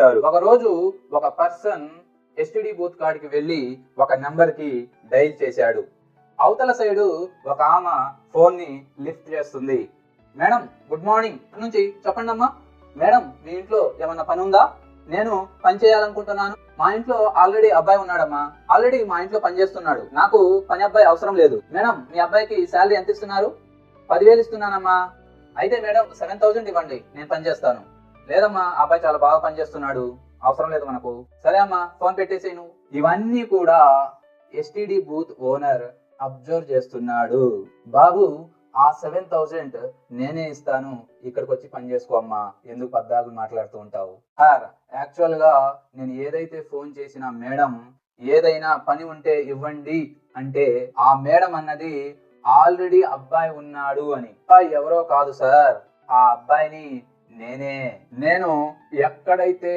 ఉంటారు. ఒక రోజు ఒక పర్సన్ ఎస్టిడి బూత్ కాడికి వెళ్లి ఒక నెంబర్ కి డైల్ చేశాడు. అవతల సైడు ఒక ఆమె ఫోన్ ని లిఫ్ట్ చేస్తుంది. మేడం గుడ్ మార్నింగ్ నుంచి చెప్పండి అమ్మా. మేడం మీ ఇంట్లో ఏమన్నా పని ఉందా? నేను పని చేయాలనుకుంటున్నాను. మా ఇంట్లో ఆల్రెడీ అబ్బాయి ఉన్నాడమ్మా. ఆల్రెడీ మా ఇంట్లో పని చేస్తున్నాడు. నాకు పని అబ్బాయి అవసరం లేదు. మేడం మీ అబ్బాయికి శాలరీ ఎంత ఇస్తున్నారు? 10,000 ఇస్తున్నానమ్మా. అయితే మేడం 7,000 ఇవ్వండి, నేను పని చేస్తాను. లేదమ్మా అబ్బాయి చాలా బాగా పని చేస్తున్నాడు, అవసరం లేదు మనకు. సరే అమ్మా ఫోన్ పెట్టేసేయ్ నువ్వు. ఇవన్నీ కూడా ఎస్టిడి బూత్ ఓనర్ అబ్జర్వ్ చేస్తున్నాడు. బాబు ఆ 7,000 నేనే ఇస్తాను, ఇక్కడికి వచ్చి పని చేసుకో అమ్మా, ఎందుకు పద్దాకులు మాట్లాడుతూ ఉంటావు? సార్ యాక్చువల్ గా నేను ఏదైతే ఫోన్ చేసిన మేడం ఏదైనా పని ఉంటే ఇవ్వండి అంటే ఆ మేడం అన్నది ఆల్రెడీ అబ్బాయి ఉన్నాడు అని. అబ్బాయి ఎవరో కాదు సార్, ఆ అబ్బాయిని నేను ఎక్కడైతే